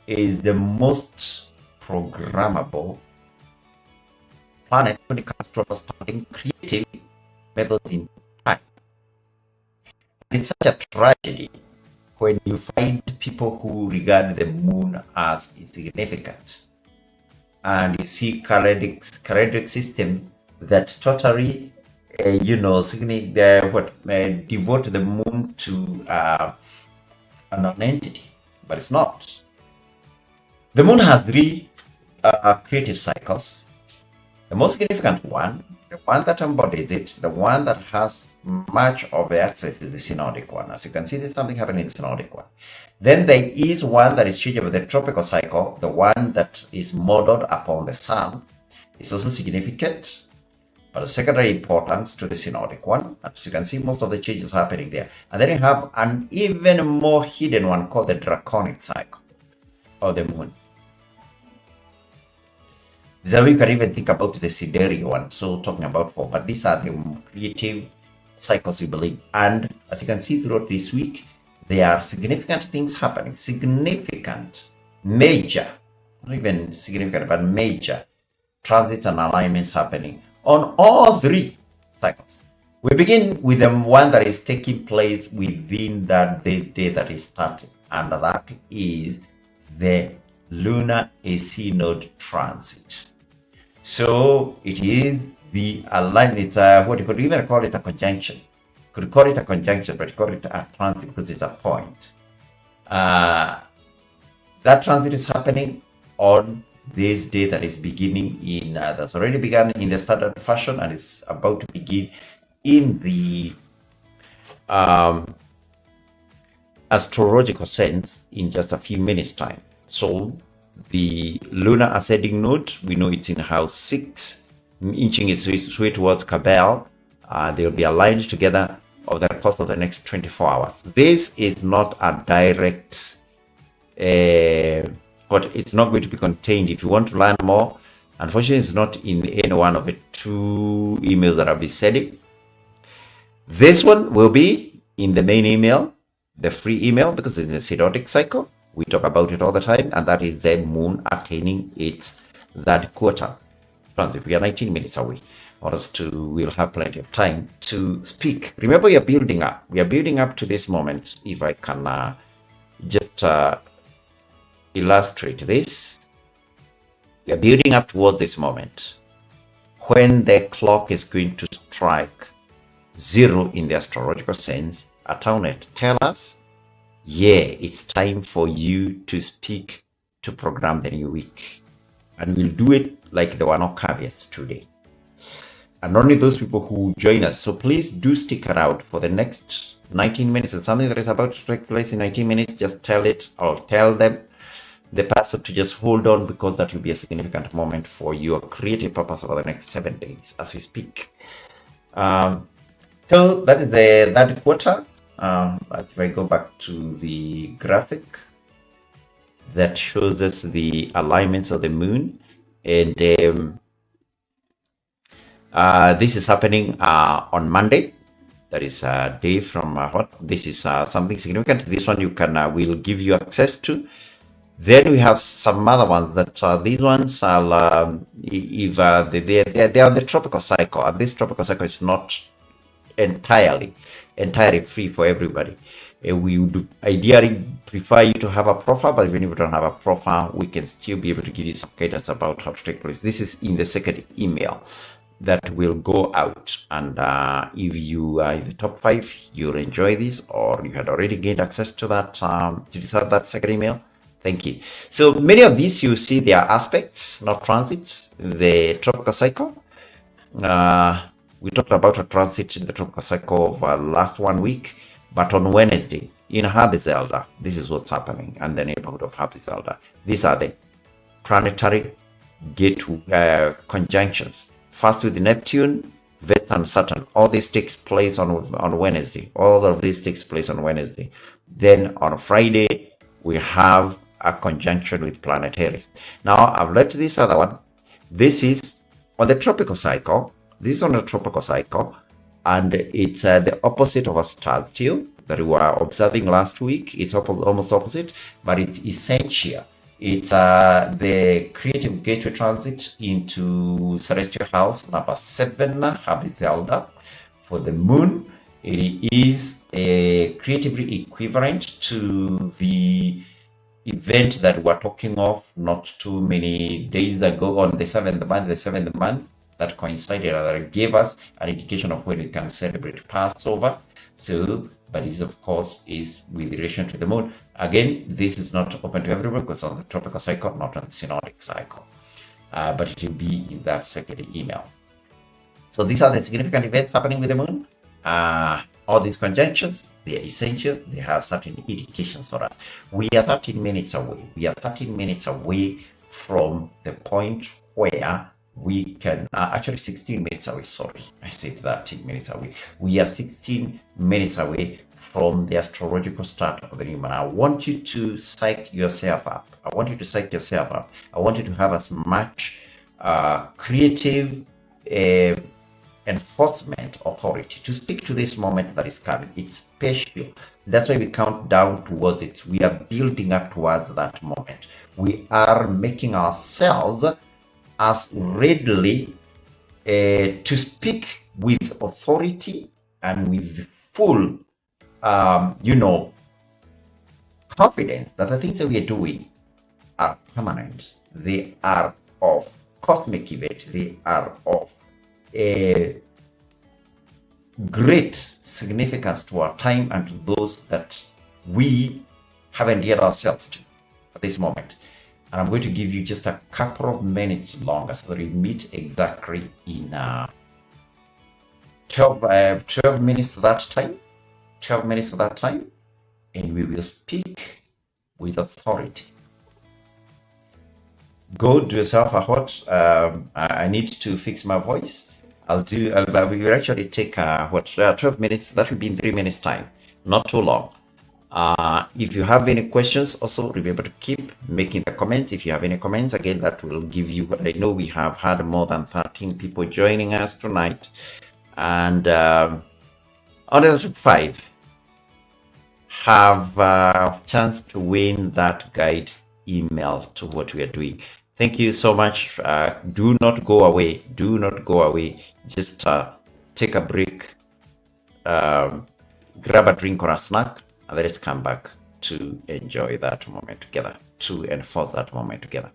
is the most programmable planet when it comes to understanding creative methods in time. It's such a tragedy when you find people who regard the moon as insignificant, and you see calendric system that totally devote the moon to a non-entity, but it's not. The moon has 3 creative cycles. The most significant one, the one that embodies it, the one that has much of the access, is the synodic one. As you can see, there's something happening in the synodic one. Then there is one that is changeable, the tropical cycle, the one that is modeled upon the sun. It's also significant, but of secondary importance to the synodic one. As you can see, most of the changes happening there. And then you have an even more hidden one called the draconic cycle of the moon. So you can even think about the sidereal one, so talking about 4, but these are the creative cycles we believe. And as you can see throughout this week, there are significant things happening, significant, major, not even significant, but major transits and alignments happening on all 3 cycles. We begin with the one that is taking place within that base day that is starting, and that is the lunar AC node transit. So it is the alignment. It's what you could even call it a conjunction. Could call it a conjunction, but you call it a transit because it's a point. That transit is happening on this day that is beginning in that's already begun in the standard fashion, and it's about to begin in the astrological sense in just a few minutes time. So the lunar ascending node, we know it's in house 6, inching its way towards Cabal. They'll be aligned together over the course of the next 24 hours. This is not a direct, but it's not going to be contained. If you want to learn more, unfortunately, it's not in any one of the 2 emails that I'll be sending. This one will be in the main email, the free email, because it's in the synodic cycle. We talk about it all the time, and that is the moon attaining its third quarter transit. We are 19 minutes away. We'll have plenty of time to speak. Remember, we are building up. We are building up to this moment. If I can just illustrate this, we are building up towards this moment when the clock is going to strike 0 in the astrological sense. Atonement tell us, yeah, it's time for you to speak to program the new week, and we'll do it like there were no caveats today. And only those people who join us. So please do stick around for the next 19 minutes. And something that is about to take place in 19 minutes, just tell it or tell them, the person, to just hold on, because that will be a significant moment for your creative purpose over the next 7 days as we speak. So that is the third quarter. If I go back to the graphic that shows us the alignments of the moon, and this is happening on Monday. That is a day from what? This is something significant. This one you can will give you access to. Then we have some other ones that these ones are they are on the tropical cycle, and this tropical cycle is not entirely free for everybody. We would ideally prefer you to have a profile, but even if you don't have a profile, we can still be able to give you some guidance about how to take place. This is in the second email that will go out, and if you are in the top 5, you'll enjoy this, or you had already gained access to that to decide that second email. Thank you. So many of these, you see, they are aspects, not transits. The tropical cycle, we talked about a transit in the tropical cycle of last 1 week, but on Wednesday in Habes Elder, this is what's happening, and the neighborhood of Habes Elder. These are the planetary gate conjunctions. First with Neptune, Vesta, and Saturn. All this takes place on Wednesday. All of this takes place on Wednesday. Then on Friday, we have a conjunction with Planetaris. Now, I've left this other one. This is on the tropical cycle. This is on the tropical cycle, and it's the opposite of a star still that we were observing last week. It's almost opposite, but it's essential. It's the creative gateway transit into celestial house number 7, Habes Elder, for the moon. It is creatively equivalent to the event that we're talking of not too many days ago on the 7th month, that coincided, that gave us an indication of when we can celebrate Passover. So, but this of course is with relation to the moon. Again, this is not open to everyone because on the tropical cycle, not on the synodic cycle, but it will be in that second email. So these are the significant events happening with the moon. All these conjunctions, they are essential. They have certain indications for us. We are 13 minutes away. We are 13 minutes away from the point where we can, actually 16 minutes away, sorry. I said 13 minutes away. We are 16 minutes away from the astrological start of the new month. I want you to psych yourself up. I want you to psych yourself up. I want you to have as much creative enforcement authority to speak to this moment that is coming. It's special. That's why we count down towards it. We are building up towards that moment. We are making ourselves as readily to speak with authority and with full, confidence that the things that we are doing are permanent. They are of cosmic event. They are of a great significance to our time and to those that we have endeared ourselves to at this moment. And I'm going to give you just a couple of minutes longer so that we meet exactly in 12 minutes to that time. 12 minutes to that time. And we will speak with authority. Go do yourself a hot. I need to fix my voice. We will actually take 12 minutes. That will be in 3 minutes time, not too long. If you have any questions, also remember to keep making the comments. If you have any comments, again, that will give you what I know. We have had more than 13 people joining us tonight, and only 5 have a chance to win that guide email to what we are doing. Thank you so much. Do not go away. Do not go away. Just take a break, grab a drink or a snack, and let us come back to enjoy that moment together, to enforce that moment together.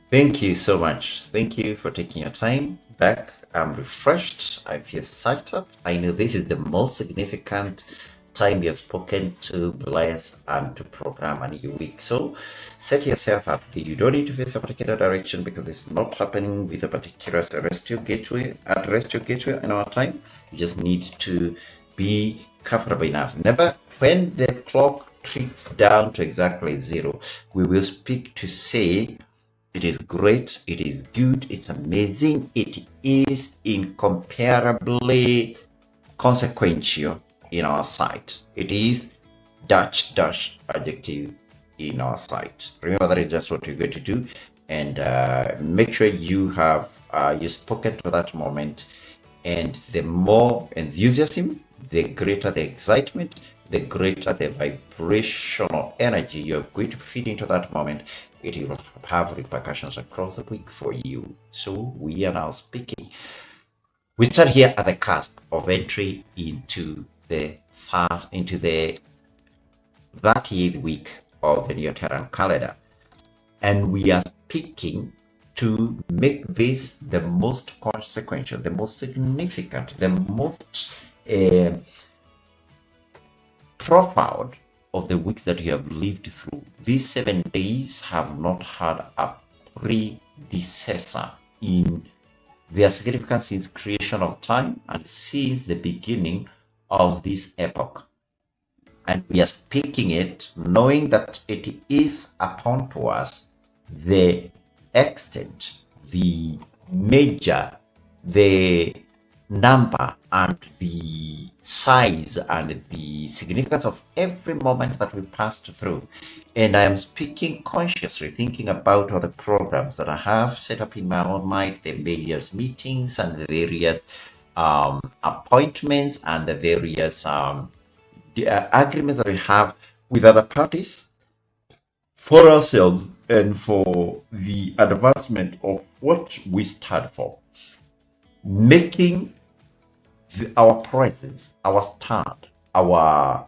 Thank you so much. Thank you for taking your time back. I'm refreshed. I feel psyched up. I know this is the most significant time you have spoken to bless and to program a new week. So set yourself up. You don't need to face a particular direction because it's not happening with a particular rest your gateway in our time. You just need to be comfortable enough. Never, when the clock ticks down to exactly 0, we will speak to say, it is great, it is good, it's amazing, it is incomparably consequential in our sight. It is dash adjective in our sight. Remember, that is just what you're going to do, and make sure you have you spoken to that moment. And the more enthusiasm, the greater the excitement, the greater the vibrational energy you're going to feed into that moment. It will have repercussions across the week for you. So we are now speaking. We start here at the cusp of entry into the 30th week of the Neoteran calendar, and we are speaking to make this the most consequential, the most significant, the most profound of the weeks that you have lived through. These 7 days have not had a predecessor in their significance since creation of time and since the beginning of this epoch. And we are speaking it, knowing that it is upon to us the extent, the measure, the number, and the size and the significance of every moment that we passed through. And I am speaking consciously, thinking about all the programs that I have set up in my own mind, the various meetings and the various appointments and the various agreements that we have with other parties for ourselves and for the advancement of what we stand for, making our presence, our stand, our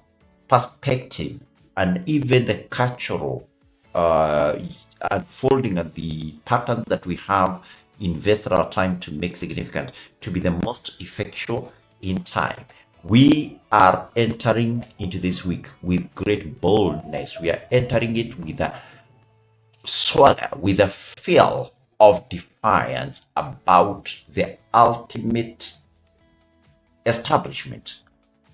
perspective, and even the cultural unfolding of the patterns that we have invested our time to make significant, to be the most effectual in time. We are entering into this week with great boldness. We are entering it with a swagger, with a feel of defiance about the ultimate establishment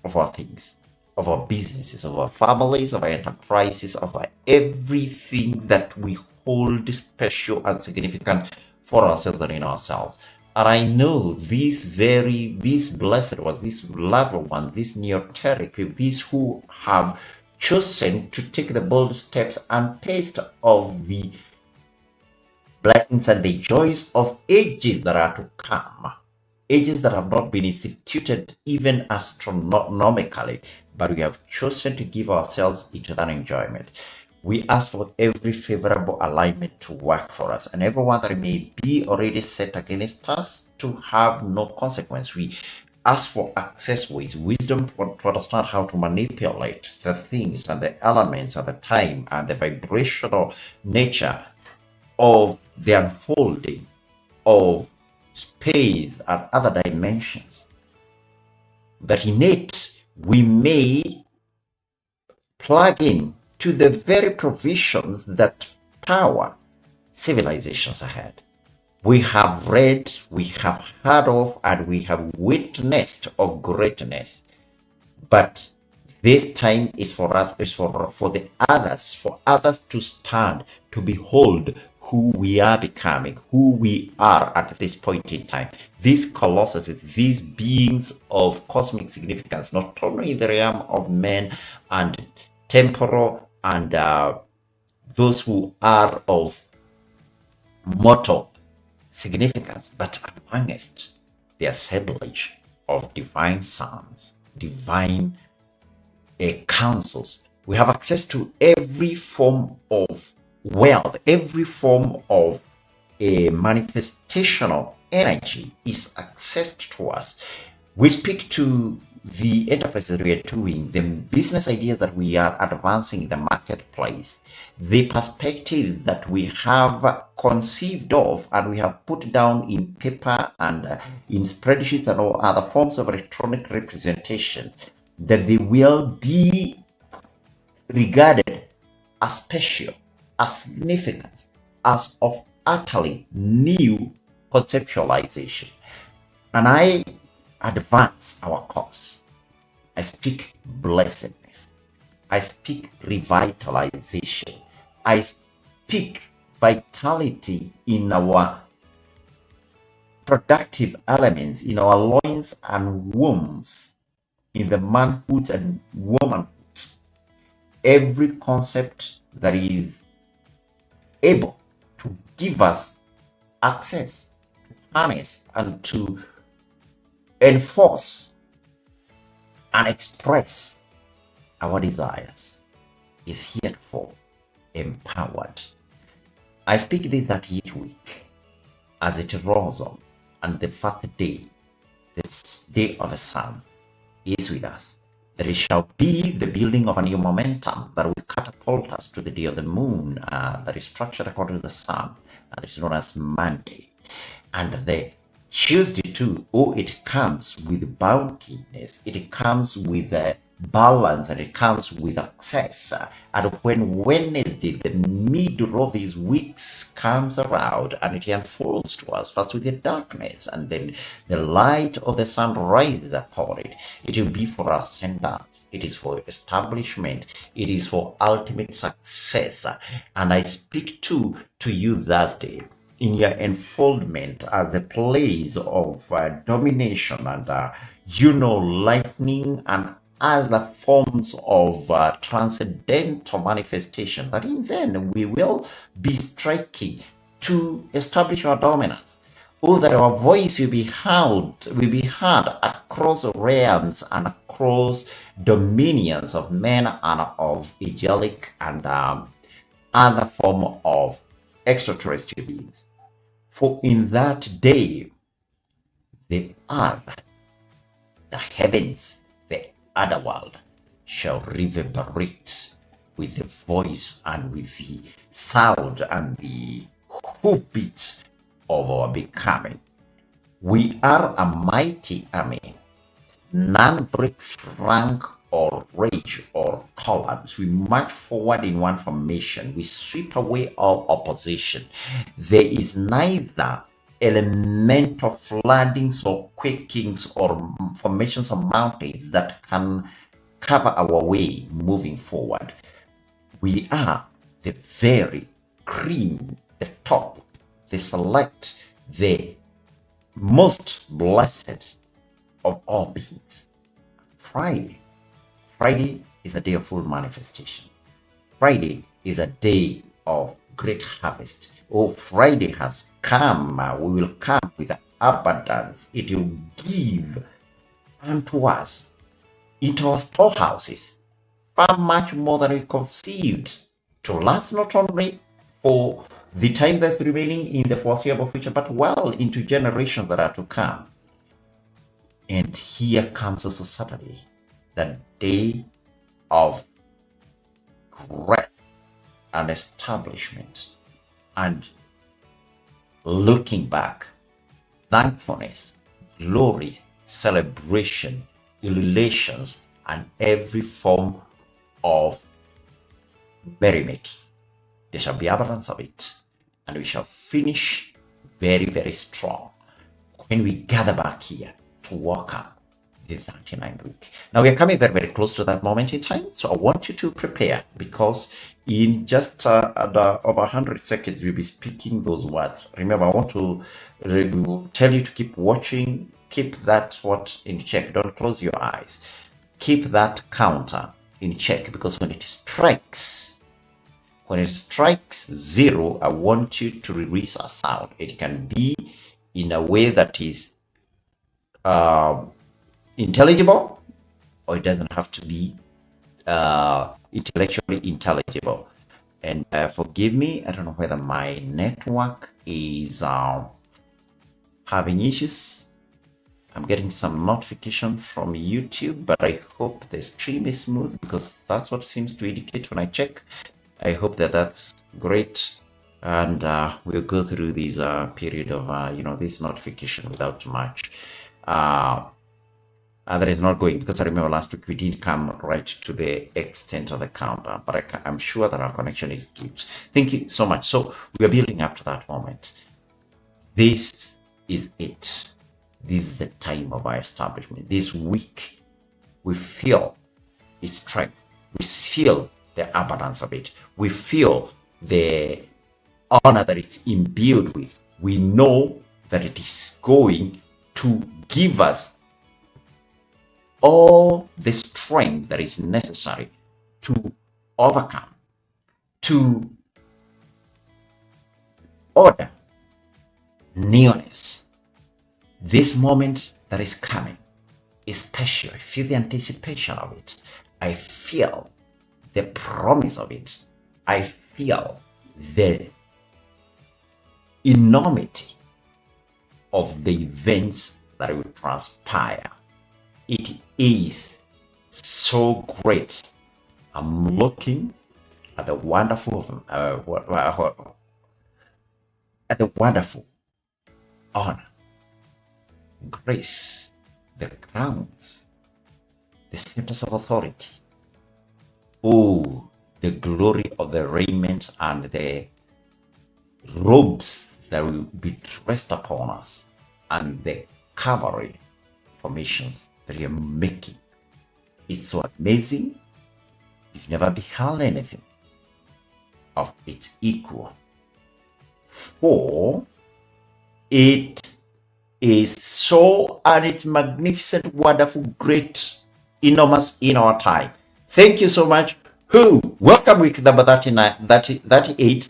of our things, of our businesses, of our families, of our enterprises, of our everything that we hold special and significant for ourselves and in ourselves. And I know these blessed ones, these loved ones, these neoteric people, these who have chosen to take the bold steps and taste of the blessings and the joys of ages that are to come, ages that have not been instituted even astronomically, but we have chosen to give ourselves into that enjoyment. We ask for every favorable alignment to work for us, and everyone that may be already set against us to have no consequence. We ask for access ways, wisdom to understand how to manipulate the things and the elements and the time and the vibrational nature of the unfolding of space and other dimensions, that in it we may plug in to the very provisions that power civilizations ahead. We have read, we have heard of, and we have witnessed of greatness, but this time is for us, is for the others, for others to stand, to behold who we are becoming, who we are at this point in time. These colossuses, these beings of cosmic significance, not only in the realm of men and temporal and those who are of mortal significance, but amongst the assemblage of divine sons, divine councils. We have access to every form of wealth, every form of a manifestational energy is accessed to us. We speak to the enterprises that we are doing, the business ideas that we are advancing in the marketplace, the perspectives that we have conceived of and we have put down in paper and in spreadsheets and all other forms of electronic representation, that they will be regarded as special, as significant, as of utterly new conceptualization. And I advance our cause. I speak blessedness. I speak revitalization. I speak vitality in our productive elements, in our loins and wombs, in the manhoods and womanhoods. Every concept that is able to give us access, to harness, and to enforce and express our desires is heretofore empowered. I speak this that each week, as it rolls on, and the first day, this day of the sun, is with us. There shall be the building of a new momentum that will catapult us to the day of the moon that is structured according to the sun, that is known as Monday. And the Tuesday too, it comes with bountiness. It comes with balance, and it comes with access. And when Wednesday, the middle of these weeks, comes around and it unfolds to us, first with the darkness and then the light of the sun rises upon it, it will be for ascendance. It is for establishment. It is for ultimate success. And I speak to you Thursday in your enfoldment as the place of domination and lightning and other forms of transcendental manifestation, that in then we will be striking to establish our dominance. Oh, that our voice will be heard across realms and across dominions of men and of angelic and other form of extraterrestrial beings. For in that day, the earth, the heavens, the other world shall reverberate with the voice and with the sound and the hoofbeats of our becoming. We are a mighty army. None breaks rank or rage or columns. We march forward in one formation. We sweep away all opposition. There is neither elemental floodings or quakings or formations of mountains that can cover our way moving forward. We are the very cream, the top, the select, the most blessed of all beings. Friday is a day of full manifestation. Friday is a day of great harvest. Oh, Friday has come. We will come with abundance. It will give unto us into our storehouses far much more than we conceived, to last not only for the time that's remaining in the foreseeable future, but well into generations that are to come. And here comes also Saturday, the day of growth and establishment and looking back, thankfulness, glory, celebration, illuminations, and every form of merrymaking. There shall be abundance of it, and we shall finish very, very strong when we gather back here to walk up the 39th week. Now we are coming very, very close to that moment in time, so I want you to prepare, because in just over 100 seconds we'll be speaking those words. Remember, I want to tell you to keep watching, keep that in check. Don't close your eyes. Keep that counter in check, because when it strikes 0, I want you to release a sound. It can be in a way that is intelligible, or it doesn't have to be intellectually intelligible. And forgive me, I don't know whether my network is having issues. I'm getting some notification from YouTube, but I hope the stream is smooth, because that's what seems to indicate when I check. I hope that that's great, and we'll go through this period of this notification without too much. That is not going, because I remember last week we didn't come right to the extent of the counter, but I'm sure that our connection is good. Thank you so much. So we are building up to that moment. This is it. This is the time of our establishment. This week, we feel its strength. We feel the abundance of it. We feel the honor that it's imbued with. We know that it is going to give us all the strength that is necessary to overcome, to order newness. This moment that is coming is special. I feel the anticipation of it. I feel the promise of it. I feel the enormity of the events that will transpire. It is so great. I'm looking at the wonderful honor, grace, the crowns, the centers of authority. Oh, the glory of the raiment and the robes that will be dressed upon us, and the cavalry formations that you're making. It's so amazing. You've never beheld anything of its equal. For it is so, and it's magnificent, wonderful, great, enormous in our time. Thank you so much. Welcome week number 38.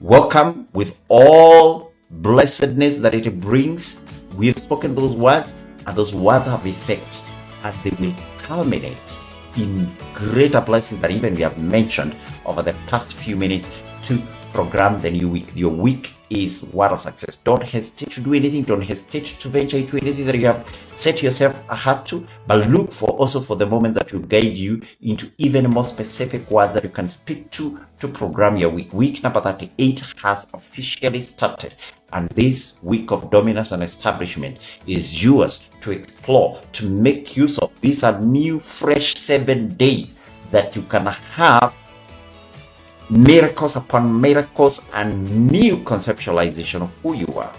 Welcome with all blessedness that it brings. We have spoken those words, and those words have effect, and they will culminate in greater blessings that even we have mentioned over the past few minutes to program the new week. Your week is word of success. Don't hesitate to do anything. Don't hesitate to venture into anything that you have set yourself a heart to, but look for also for the moment that will guide you into even more specific words that you can speak to program your week. Week number 38 has officially started, and this week of dominance and establishment is yours to explore, to make use of. These are new, fresh 7 days that you can have miracles upon miracles and new conceptualization of who you are.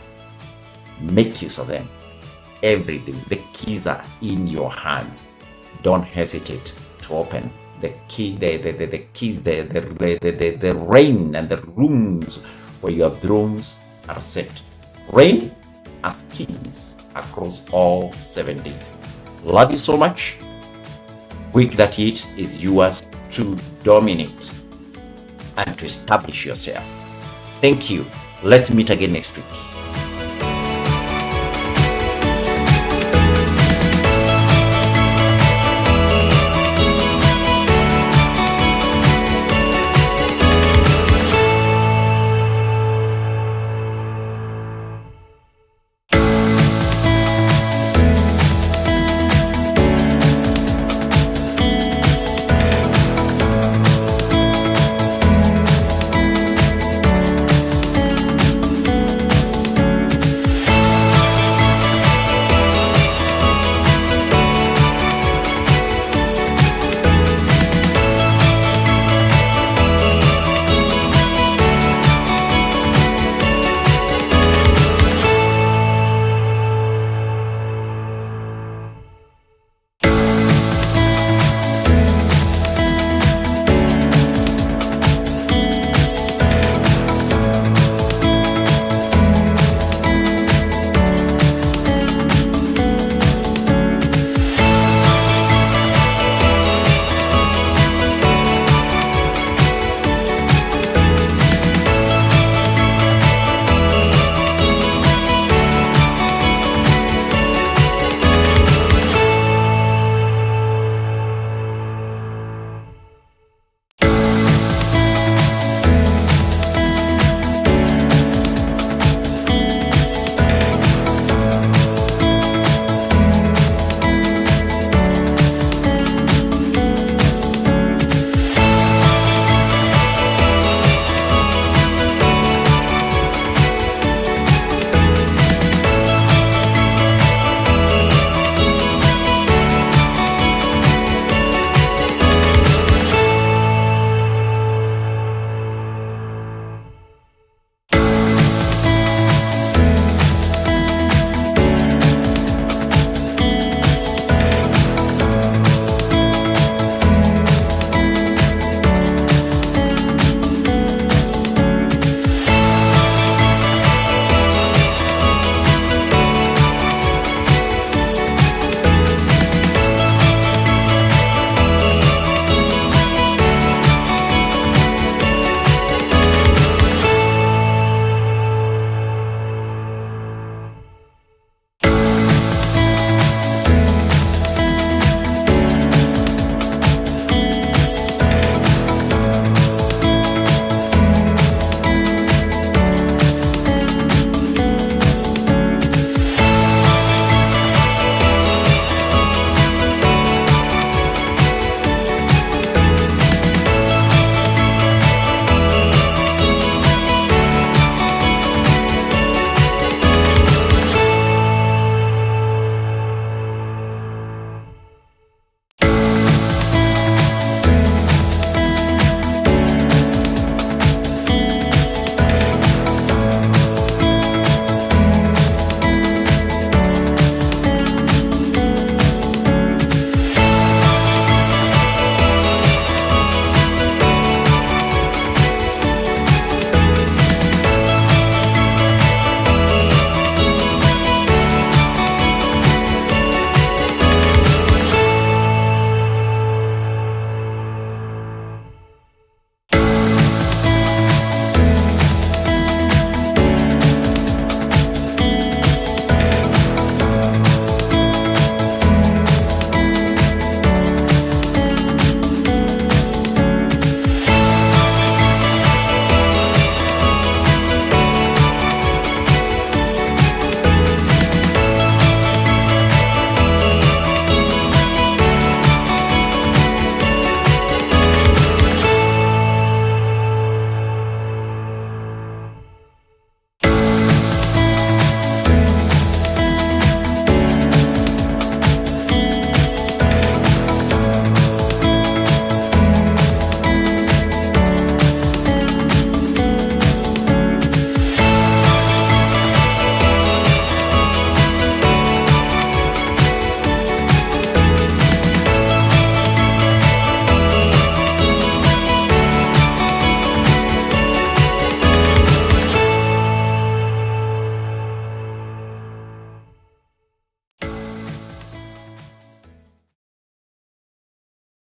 Make use of them. Everything. The keys are in your hands. Don't hesitate to open the key, the keys, the reign and the rooms where your thrones are set. Reign as kings across all 7 days. Love you so much. Week 38 is yours to dominate and to establish yourself. Thank you. Let's meet again next week.